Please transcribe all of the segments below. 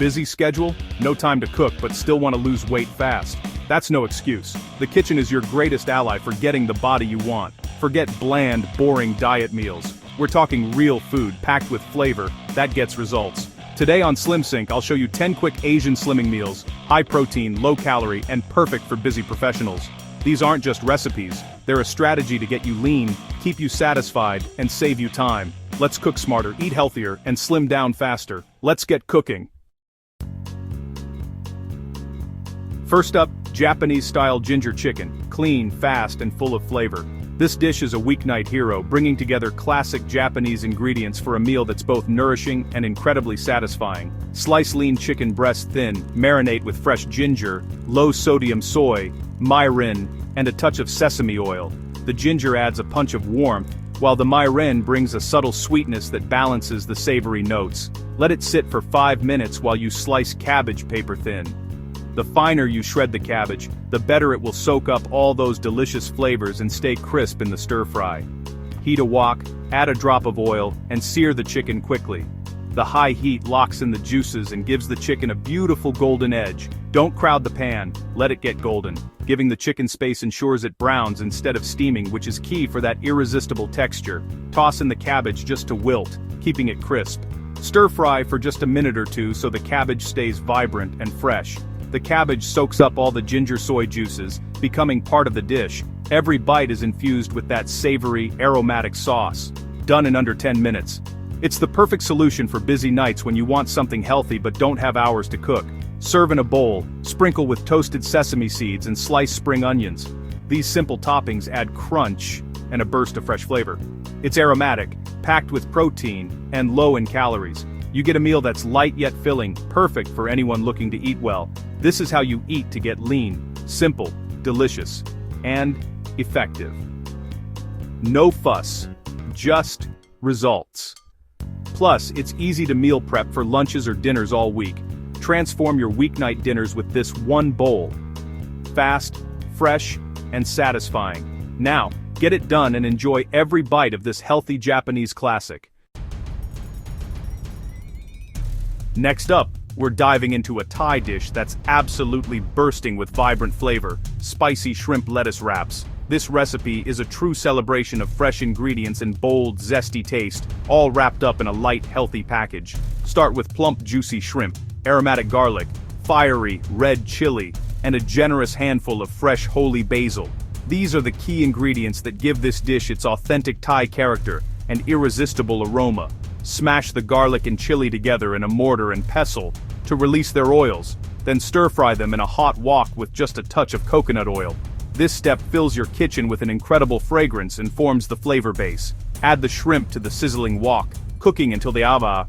busy schedule? No time to cook but still want to lose weight fast? That's no excuse. The kitchen is your greatest ally for getting the body you want. Forget bland, boring diet meals. We're talking real food packed with flavor that gets results. Today on SlimSync, I'll show you 10 quick Asian slimming meals, high protein, low calorie, and perfect for busy professionals. These aren't just recipes, they're a strategy to get you lean, keep you satisfied, and save you time. Let's cook smarter, eat healthier, and slim down faster. Let's get cooking. First up, Japanese-style ginger chicken, clean, fast, and full of flavor. This dish is a weeknight hero, bringing together classic Japanese ingredients for a meal that's both nourishing and incredibly satisfying. Slice lean chicken breast thin, marinate with fresh ginger, low-sodium soy, mirin, and a touch of sesame oil. The ginger adds a punch of warmth, while the mirin brings a subtle sweetness that balances the savory notes. Let it sit for 5 minutes while you slice cabbage paper thin. The finer you shred the cabbage, the better it will soak up all those delicious flavors and stay crisp in the stir-fry. Heat a wok, add a drop of oil, and sear the chicken quickly. The high heat locks in the juices and gives the chicken a beautiful golden edge. Don't crowd the pan, let it get golden. Giving the chicken space ensures it browns instead of steaming, which is key for that irresistible texture. Toss in the cabbage just to wilt, keeping it crisp. Stir-fry for just a minute or two so the cabbage stays vibrant and fresh. The cabbage soaks up all the ginger soy juices, becoming part of the dish. Every bite is infused with that savory, aromatic sauce. Done in under 10 minutes. It's the perfect solution for busy nights when you want something healthy but don't have hours to cook. Serve in a bowl, sprinkle with toasted sesame seeds and sliced spring onions. These simple toppings add crunch and a burst of fresh flavor. It's aromatic, packed with protein, and low in calories. You get a meal that's light yet filling, perfect for anyone looking to eat well. This is how you eat to get lean, simple, delicious, and effective. No fuss, just results. Plus, it's easy to meal prep for lunches or dinners all week. Transform your weeknight dinners with this one bowl. Fast, fresh, and satisfying. Now, get it done and enjoy every bite of this healthy Japanese classic. Next up, we're diving into a Thai dish that's absolutely bursting with vibrant flavor, spicy shrimp lettuce wraps. This recipe is a true celebration of fresh ingredients and bold, zesty taste, all wrapped up in a light, healthy package. Start with plump, juicy shrimp, aromatic garlic, fiery, red chili, and a generous handful of fresh, holy basil. These are the key ingredients that give this dish its authentic Thai character and irresistible aroma. Smash the garlic and chili together in a mortar and pestle to release their oils, then stir-fry them in a hot wok with just a touch of coconut oil. This step fills your kitchen with an incredible fragrance and forms the flavor base. Add the shrimp to the sizzling wok, cooking until the ava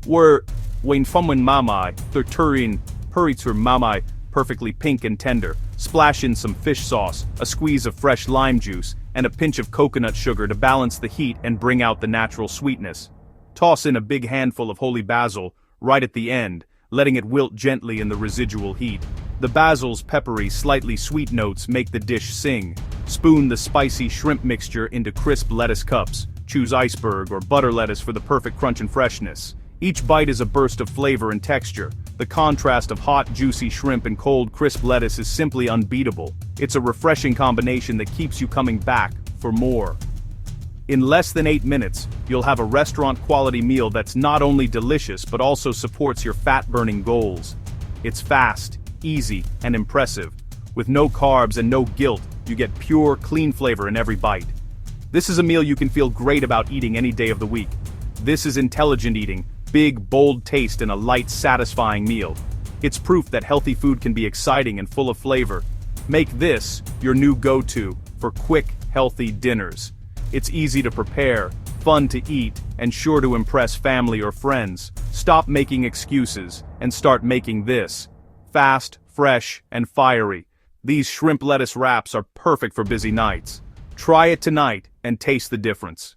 when fumun mamai, turin, puritur mamai, perfectly pink and tender. Splash in some fish sauce, a squeeze of fresh lime juice, and a pinch of coconut sugar to balance the heat and bring out the natural sweetness. Toss in a big handful of holy basil, right at the end, letting it wilt gently in the residual heat. The basil's peppery, slightly sweet notes make the dish sing. Spoon the spicy shrimp mixture into crisp lettuce cups. Choose iceberg or butter lettuce for the perfect crunch and freshness. Each bite is a burst of flavor and texture. The contrast of hot, juicy shrimp and cold, crisp lettuce is simply unbeatable. It's a refreshing combination that keeps you coming back for more. In less than 8 minutes, you'll have a restaurant-quality meal that's not only delicious but also supports your fat-burning goals. It's fast, easy, and impressive. With no carbs and no guilt, you get pure, clean flavor in every bite. This is a meal you can feel great about eating any day of the week. This is intelligent eating, big, bold taste in a light, satisfying meal. It's proof that healthy food can be exciting and full of flavor. Make this your new go-to for quick, healthy dinners. It's easy to prepare, fun to eat, and sure to impress family or friends. Stop making excuses and start making this. Fast, fresh, and fiery. These shrimp lettuce wraps are perfect for busy nights. Try it tonight and taste the difference.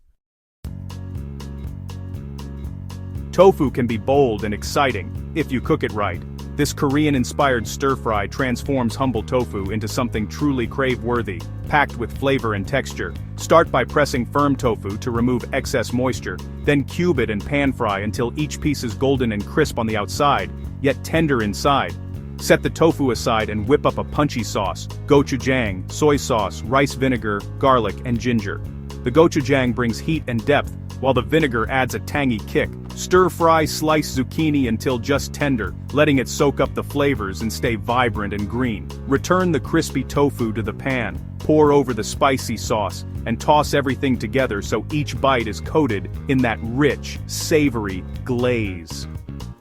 Tofu can be bold and exciting if you cook it right. This Korean-inspired stir-fry transforms humble tofu into something truly crave-worthy, packed with flavor and texture. Start by pressing firm tofu to remove excess moisture, then cube it and pan-fry until each piece is golden and crisp on the outside, yet tender inside. Set the tofu aside and whip up a punchy sauce: gochujang, soy sauce, rice vinegar, garlic, and ginger. The gochujang brings heat and depth, while the vinegar adds a tangy kick. Stir-fry sliced zucchini until just tender, letting it soak up the flavors and stay vibrant and green. Return the crispy tofu to the pan, pour over the spicy sauce, and toss everything together so each bite is coated in that rich, savory glaze.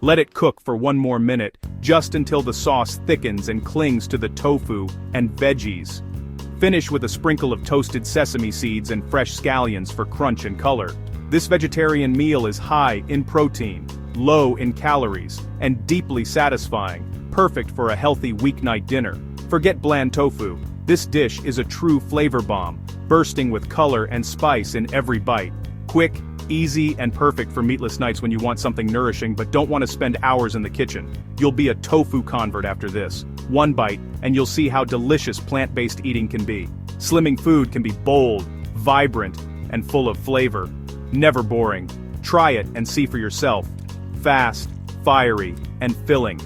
Let it cook for 1 more minute, just until the sauce thickens and clings to the tofu and veggies. Finish with a sprinkle of toasted sesame seeds and fresh scallions for crunch and color. This vegetarian meal is high in protein, low in calories, and deeply satisfying, perfect for a healthy weeknight dinner. Forget bland tofu. This dish is a true flavor bomb, bursting with color and spice in every bite. Quick, easy, and perfect for meatless nights when you want something nourishing but don't want to spend hours in the kitchen. You'll be a tofu convert after this. 1 bite, and you'll see how delicious plant-based eating can be. Slimming food can be bold, vibrant, and full of flavor. Never boring. Try it and see for yourself. Fast, fiery, and filling.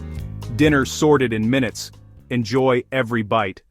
Dinner sorted in minutes. Enjoy every bite.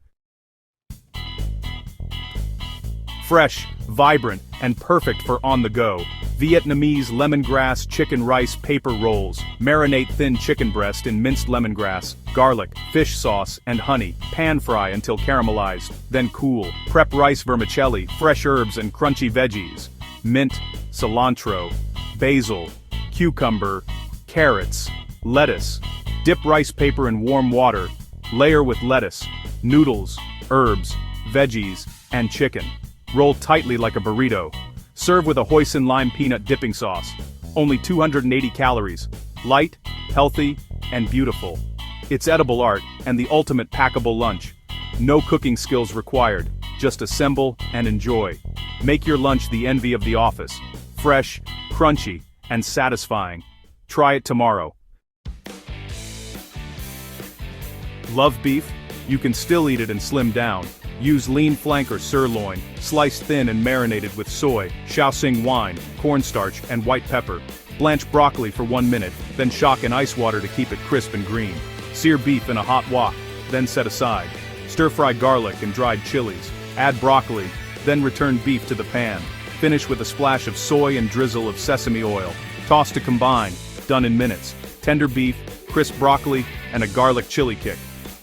Fresh, vibrant, and perfect for on the go. Vietnamese lemongrass chicken rice paper rolls. Marinate thin chicken breast in minced lemongrass, garlic, fish sauce, and honey. Pan fry until caramelized, then cool. Prep rice vermicelli, fresh herbs and crunchy veggies. Mint, cilantro, basil, cucumber, carrots, lettuce. Dip rice paper in warm water. Layer with lettuce, noodles, herbs, veggies, and chicken. Roll tightly like a burrito. Serve with a hoisin lime peanut dipping sauce. Only 280 calories. Light, healthy, and beautiful. It's edible art and the ultimate packable lunch. No cooking skills required. Just assemble and enjoy. Make your lunch the envy of the office. Fresh, crunchy, and satisfying. Try it tomorrow. Love beef? You can still eat it and slim down. Use lean flank or sirloin, sliced thin and marinated with soy, Shaoxing wine, cornstarch, and white pepper. Blanch broccoli for 1 minute, then shock in ice water to keep it crisp and green. Sear beef in a hot wok, then set aside. Stir-fry garlic and dried chilies. Add broccoli, then return beef to the pan. Finish with a splash of soy and drizzle of sesame oil. Toss to combine, done in minutes. Tender beef, crisp broccoli, and a garlic chili kick.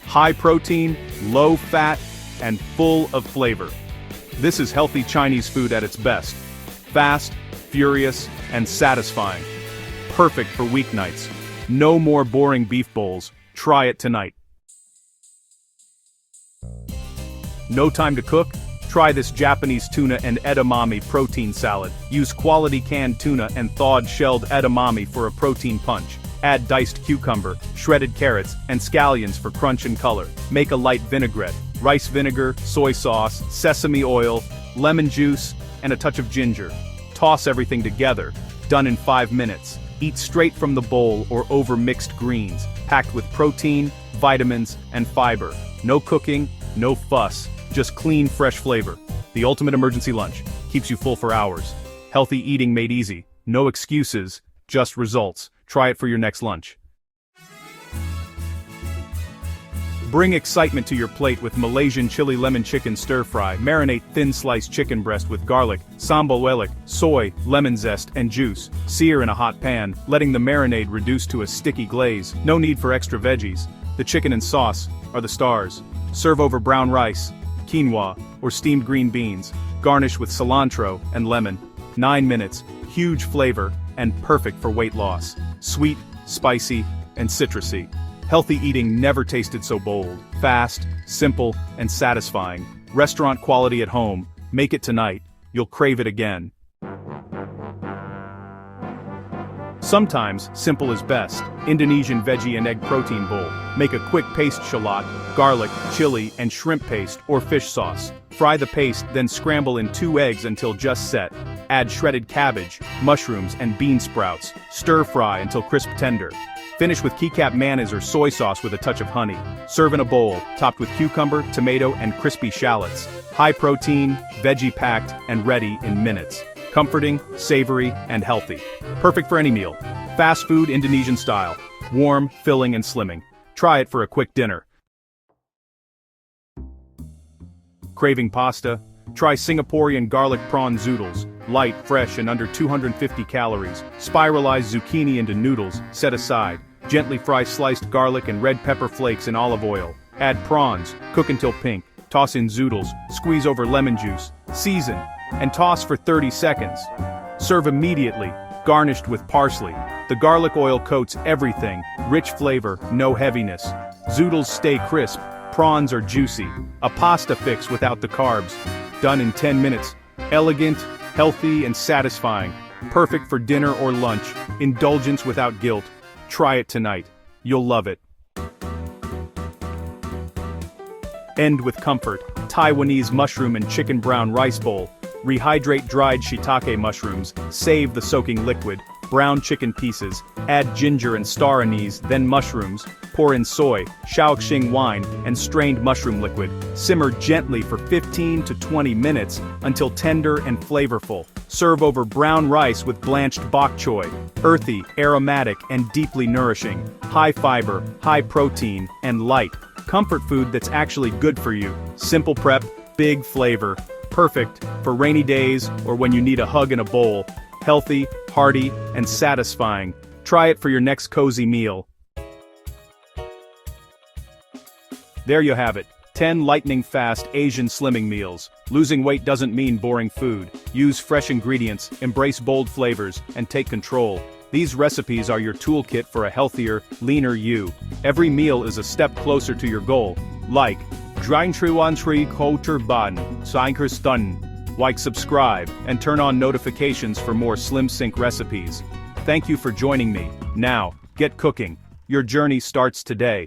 High protein, low fat, and full of flavor. This is healthy Chinese food at its best. Fast, furious, and satisfying. Perfect for weeknights. No more boring beef bowls. Try it tonight. No time to cook? Try this Japanese tuna and edamame protein salad. Use quality canned tuna and thawed shelled edamame for a protein punch. Add diced cucumber, shredded carrots, and scallions for crunch and color. Make a light vinaigrette. Rice vinegar, soy sauce, sesame oil, lemon juice, and a touch of ginger. Toss everything together. Done in 5 minutes. Eat straight from the bowl or over mixed greens, packed with protein, vitamins, and fiber. No cooking, no fuss, just clean, fresh flavor. The ultimate emergency lunch. Keeps you full for hours. Healthy eating made easy. No excuses, just results. Try it for your next lunch. Bring excitement to your plate with Malaysian chili lemon chicken stir-fry. Marinate thin sliced chicken breast with garlic, sambal welak, soy, lemon zest, and juice. Sear in a hot pan, letting the marinade reduce to a sticky glaze. No need for extra veggies. The chicken and sauce are the stars. Serve over brown rice, quinoa, or steamed green beans. Garnish with cilantro and lemon. 9 minutes, huge flavor, and perfect for weight loss. Sweet, spicy, and citrusy. Healthy eating never tasted so bold, fast, simple, and satisfying. Restaurant quality at home. Make it tonight. You'll crave it again. Sometimes, simple is best. Indonesian veggie and egg protein bowl. Make a quick paste shallot, garlic, chili, and shrimp paste or fish sauce. Fry the paste, then scramble in 2 eggs until just set. Add shredded cabbage, mushrooms, and bean sprouts. Stir fry until crisp tender. Finish with keycap mayonnaise or soy sauce with a touch of honey. Serve in a bowl, topped with cucumber, tomato, and crispy shallots. High protein, veggie-packed, and ready in minutes. Comforting, savory, and healthy. Perfect for any meal. Fast food Indonesian style. Warm, filling, and slimming. Try it for a quick dinner. Craving pasta? Try Singaporean garlic prawn zoodles. Light, fresh, and under 250 calories. Spiralize zucchini into noodles, set aside. Gently fry sliced garlic and red pepper flakes in olive oil. Add prawns, cook until pink. Toss in zoodles, squeeze over lemon juice, season, and toss for 30 seconds. Serve immediately, garnished with parsley. The garlic oil coats everything, rich flavor, no heaviness. Zoodles stay crisp, prawns are juicy. A pasta fix without the carbs. Done in 10 minutes. Elegant, healthy, and satisfying. Perfect for dinner or lunch. Indulgence without guilt. Try it tonight. You'll love it. End with comfort. Taiwanese mushroom and chicken brown rice bowl. Rehydrate dried shiitake mushrooms, save the soaking liquid. Brown chicken pieces, add ginger and star anise, then mushrooms. Pour in soy, Shaoxing wine, and strained mushroom liquid. Simmer gently for 15 to 20 minutes until tender and flavorful. Serve over brown rice with blanched bok choy. Earthy, aromatic, and deeply nourishing. High fiber, high protein, and light. Comfort food that's actually good for you. Simple prep, big flavor. Perfect for rainy days or when you need a hug in a bowl. Healthy, hearty, and satisfying. Try it for your next cozy meal. There you have it. 10 lightning-fast Asian slimming meals. Losing weight doesn't mean boring food. Use fresh ingredients, embrace bold flavors, and take control. These recipes are your toolkit for a healthier, leaner you. Every meal is a step closer to your goal. Like, subscribe, and turn on notifications for more SlimSync recipes. Thank you for joining me. Now, get cooking. Your journey starts today.